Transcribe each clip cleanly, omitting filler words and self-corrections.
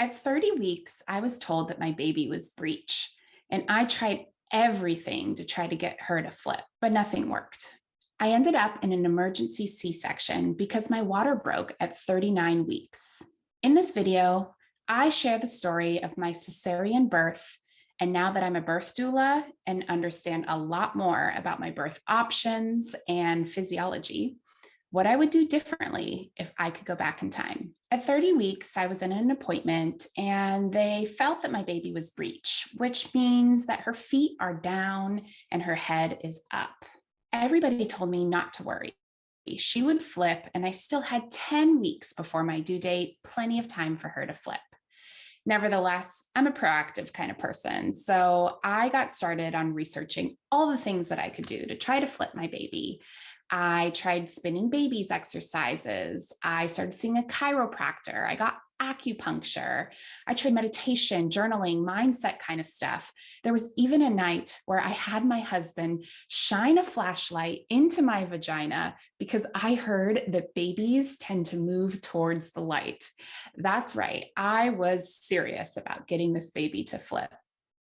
At 30 weeks, I was told that my baby was Breech, and I tried everything to try to get her to flip, but nothing worked. I ended up in an emergency C-section because my water broke at 39 weeks. In this video, I share the story of my cesarean birth, and now that I'm a birth doula and understand a lot more about my birth options and physiology, what I would do differently if I could go back in time. At 30 weeks, I was in an appointment and they felt that my baby was Breech, which means that her feet are down and her head is up. Everybody told me not to worry. She would flip, and I still had 10 weeks before my due date, plenty of time for her to flip. Nevertheless, I'm a proactive kind of person, so I got started on researching all the things that I could do to try to flip my baby. I tried spinning babies exercises. I started seeing a chiropractor. I got acupuncture. I tried meditation, journaling, mindset kind of stuff. There was even a night where I had my husband shine a flashlight into my vagina because I heard that babies tend to move towards the light. That's right. I was serious about getting this baby to flip.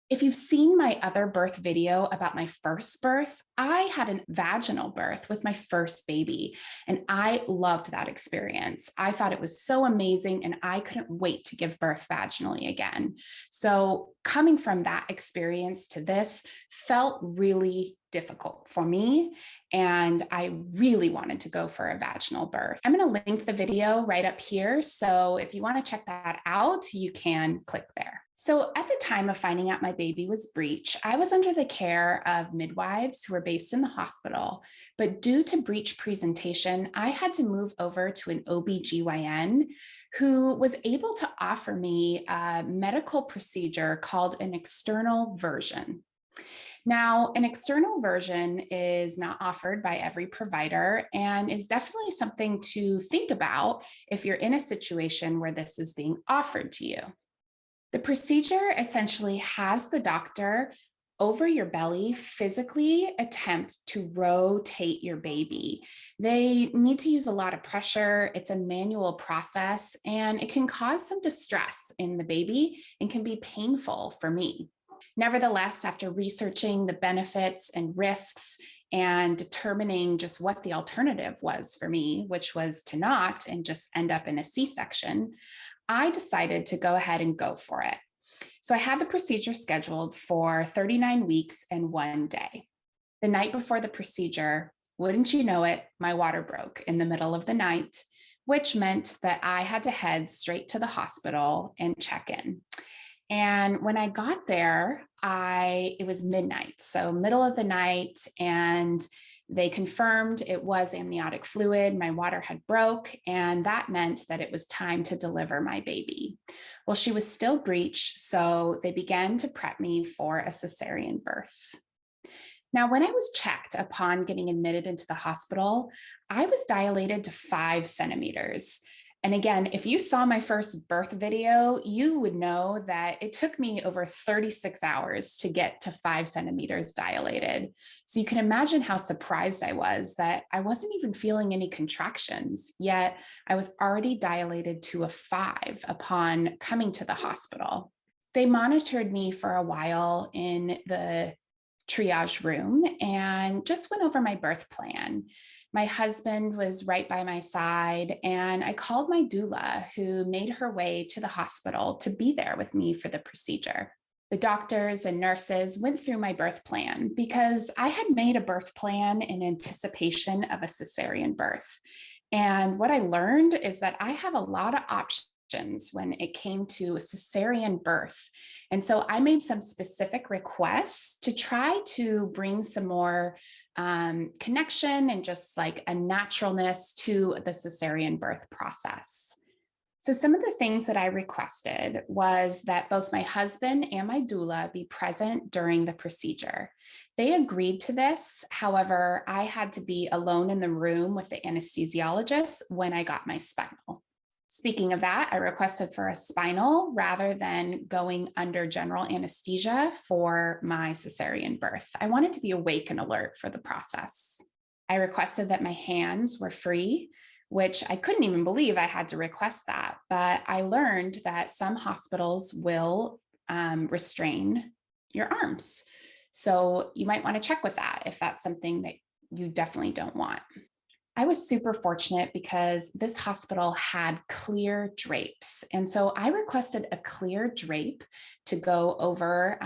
If you've seen my other birth video about my first birth, I had a vaginal birth with my first baby, and I loved that experience. I thought it was so amazing, and I couldn't wait to give birth vaginally again. So coming from that experience to this felt really difficult for me, and I really wanted to go for a vaginal birth. I'm going to link the video right up here, so if you want to check that out, you can click there. So at the time of finding out my baby was Breech, I was under the care of midwives who were based in the hospital, but due to Breech presentation, I had to move over to an OB/GYN who was able to offer me a medical procedure called an external version. Now, an external version is not offered by every provider and is definitely something to think about if you're in a situation where this is being offered to you. The procedure essentially has the doctor over your belly physically attempt to rotate your baby. They need to use a lot of pressure. It's a manual process, and it can cause some distress in the baby and can be painful for me. Nevertheless, after researching the benefits and risks and determining just what the alternative was for me, which was to not and just end up in a C-section, I decided to go ahead and go for it. So I had the procedure scheduled for 39 weeks and 1 day. The night before the procedure, wouldn't you know it, my water broke in the middle of the night, which meant that I had to head straight to the hospital and check in. And when I got there, it was midnight, so middle of the night, and they confirmed it was amniotic fluid. My water had broke, and that meant that it was time to deliver my baby. Well, she was still Breech, so they began to prep me for a cesarean birth. Now, when I was checked upon getting admitted into the hospital, I was dilated to 5 centimeters. And again, if you saw my first birth video, you would know that it took me over 36 hours to get to 5 centimeters dilated. So you can imagine how surprised I was that I wasn't even feeling any contractions, yet I was already dilated to a 5 upon coming to the hospital. They monitored me for a while in the triage room and just went over my birth plan. My husband was right by my side, and I called my doula, who made her way to the hospital to be there with me for the procedure. The doctors and nurses went through my birth plan because I had made a birth plan in anticipation of a cesarean birth. And what I learned is that I have a lot of options when it came to a cesarean birth. And so I made some specific requests to try to bring some more connection and just like a naturalness to the cesarean birth process. So some of the things that I requested was that both my husband and my doula be present during the procedure. They agreed to this. However, I had to be alone in the room with the anesthesiologist when I got my spinal. Speaking of that, I requested for a spinal rather than going under general anesthesia for my cesarean birth. I wanted to be awake and alert for the process. I requested that my hands were free which I couldn't even believe I had to request that. But I learned that some hospitals will restrain your arms. So you might want to check with that if that's something that you definitely don't want. I was super fortunate because this hospital had clear drapes. And so I requested a clear drape to go over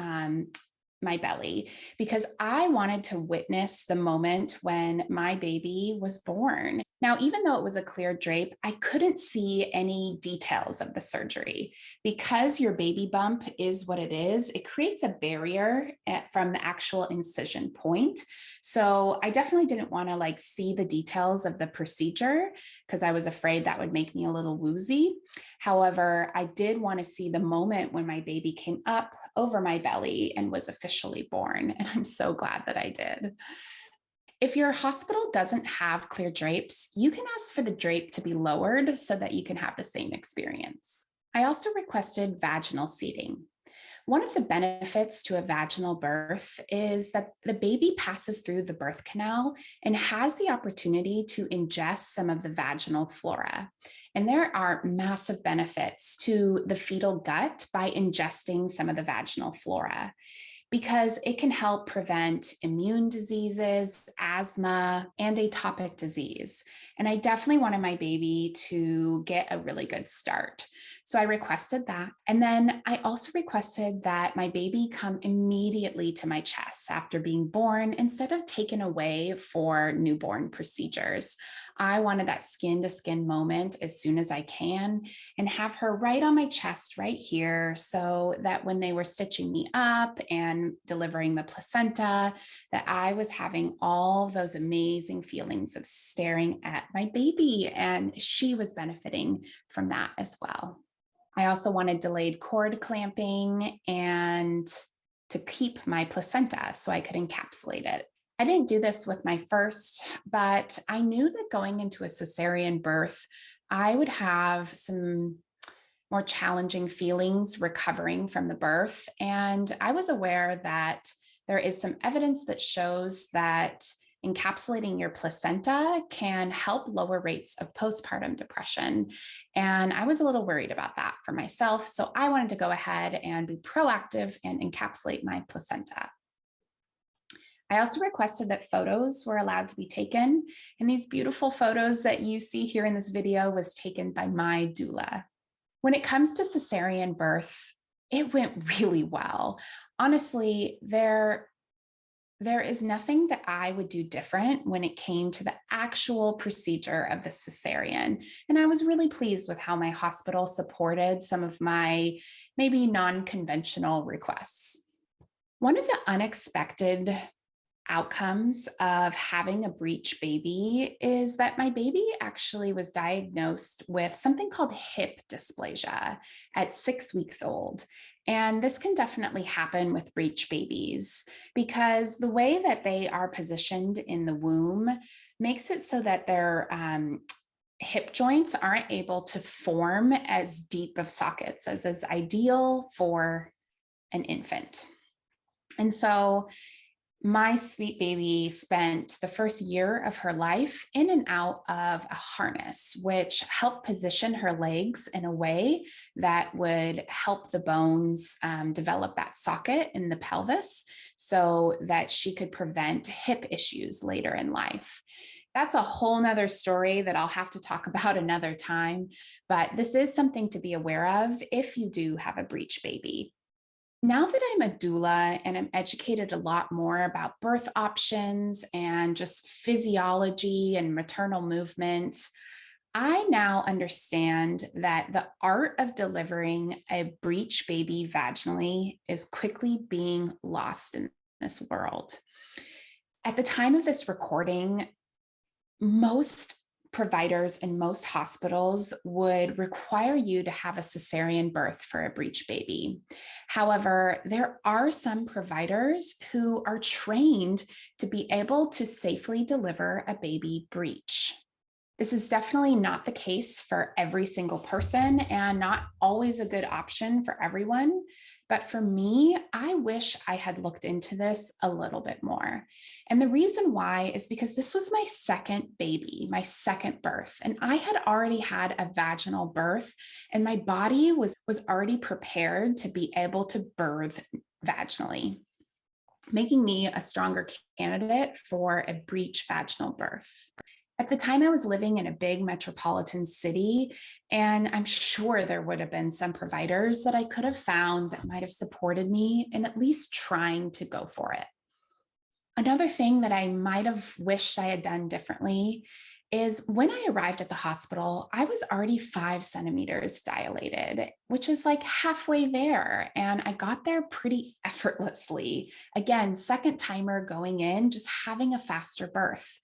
my belly because I wanted to witness the moment when my baby was born. Now, even though it was a clear drape, I couldn't see any details of the surgery. Because your baby bump is what it is, it creates a barrier from the actual incision point. So I definitely didn't want to see the details of the procedure because I was afraid that would make me a little woozy. However, I did want to see the moment when my baby came up over my belly and was officially born. And I'm so glad that I did. If your hospital doesn't have clear drapes, you can ask for the drape to be lowered so that you can have the same experience. I also requested vaginal seating. One of the benefits to a vaginal birth is that the baby passes through the birth canal and has the opportunity to ingest some of the vaginal flora. And there are massive benefits to the fetal gut by ingesting some of the vaginal flora, because it can help prevent immune diseases, asthma, and atopic disease. And I definitely wanted my baby to get a really good start. So I requested that. And then I also requested that my baby come immediately to my chest after being born instead of taken away for newborn procedures. I wanted that skin to skin moment as soon as I can and have her right on my chest right here so that when they were stitching me up and delivering the placenta, that I was having all those amazing feelings of staring at my baby, and she was benefiting from that as well. I also wanted delayed cord clamping and to keep my placenta so I could encapsulate it. I didn't do this with my first, but I knew that going into a cesarean birth, I would have some more challenging feelings recovering from the birth. And I was aware that there is some evidence that shows that encapsulating your placenta can help lower rates of postpartum depression. And I was a little worried about that for myself. So I wanted to go ahead and be proactive and encapsulate my placenta. I also requested that photos were allowed to be taken. And these beautiful photos that you see here in this video was taken by my doula. When it comes to cesarean birth, it went really well. Honestly, there is nothing that I would do different when it came to the actual procedure of the cesarean. And I was really pleased with how my hospital supported some of my maybe non-conventional requests. One of the unexpected outcomes of having a breech baby is that my baby actually was diagnosed with something called hip dysplasia at 6 weeks old. And this can definitely happen with breech babies because the way that they are positioned in the womb makes it so that their hip joints aren't able to form as deep of sockets as is ideal for an infant. And so my sweet baby spent the first year of her life in and out of a harness, which helped position her legs in a way that would help the bones develop that socket in the pelvis so that she could prevent hip issues later in life. That's a whole nother story that I'll have to talk about another time, but this is something to be aware of if you do have a breech baby. Now that I'm a doula and I'm educated a lot more about birth options and just physiology and maternal movement, I now understand that the art of delivering a breech baby vaginally is quickly being lost in this world. At the time of this recording, most providers in most hospitals would require you to have a cesarean birth for a breech baby. However, there are some providers who are trained to be able to safely deliver a baby breech. This is definitely not the case for every single person and not always a good option for everyone. But for me, I wish I had looked into this a little bit more. And the reason why is because this was my second baby, my second birth, and I had already had a vaginal birth, and my body was already prepared to be able to birth vaginally, making me a stronger candidate for a breech vaginal birth. At the time, I was living in a big metropolitan city, and I'm sure there would have been some providers that I could have found that might have supported me in at least trying to go for it. Another thing that I might have wished I had done differently is when I arrived at the hospital, I was already 5 centimeters dilated, which is like halfway there. And I got there pretty effortlessly. Again, second timer going in, just having a faster birth.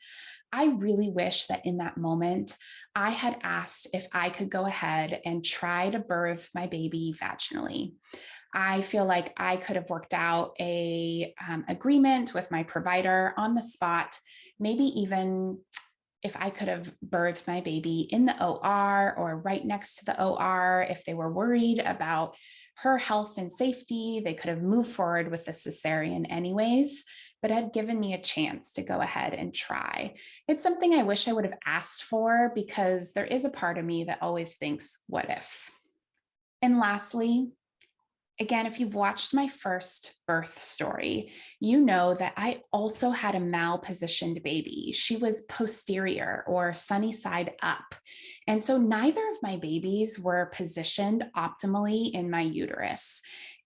I really wish that in that moment, I had asked if I could go ahead and try to birth my baby vaginally. I feel like I could have worked out a agreement with my provider on the spot, maybe even if I could have birthed my baby in the OR or right next to the OR. If they were worried about her health and safety, they could have moved forward with the cesarean anyways, but had given me a chance to go ahead and try. It's something I wish I would have asked for because there is a part of me that always thinks, what if? And lastly, again, if you've watched my first birth story, you know that I also had a malpositioned baby. She was posterior or sunny side up. And so neither of my babies were positioned optimally in my uterus.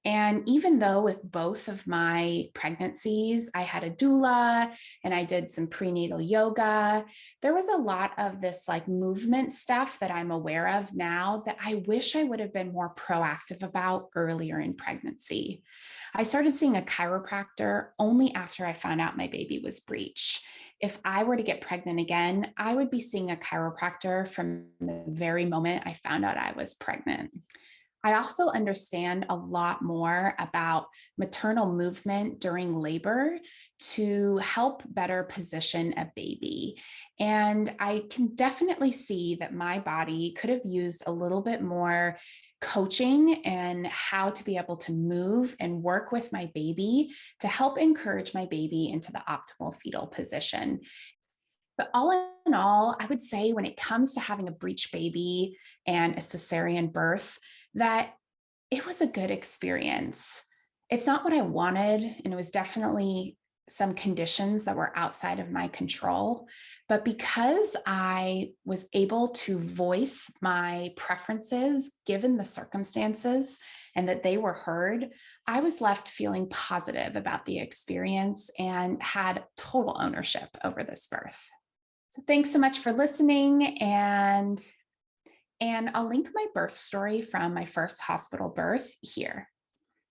And even though with both of my pregnancies, I had a doula and I did some prenatal yoga, there was a lot of this like movement stuff that I'm aware of now that I wish I would have been more proactive about earlier in pregnancy. I started seeing a chiropractor only after I found out my baby was breech. If I were to get pregnant again, I would be seeing a chiropractor from the very moment I found out I was pregnant. I also understand a lot more about maternal movement during labor to help better position a baby. And I can definitely see that my body could have used a little bit more coaching and how to be able to move and work with my baby to help encourage my baby into the optimal fetal position. But all in all, I would say when it comes to having a breech baby and a cesarean birth, that it was a good experience. It's not what I wanted, and it was definitely some conditions that were outside of my control. But because I was able to voice my preferences given the circumstances and that they were heard, I was left feeling positive about the experience and had total ownership over this birth. So thanks so much for listening, and I'll link my birth story from my first hospital birth here.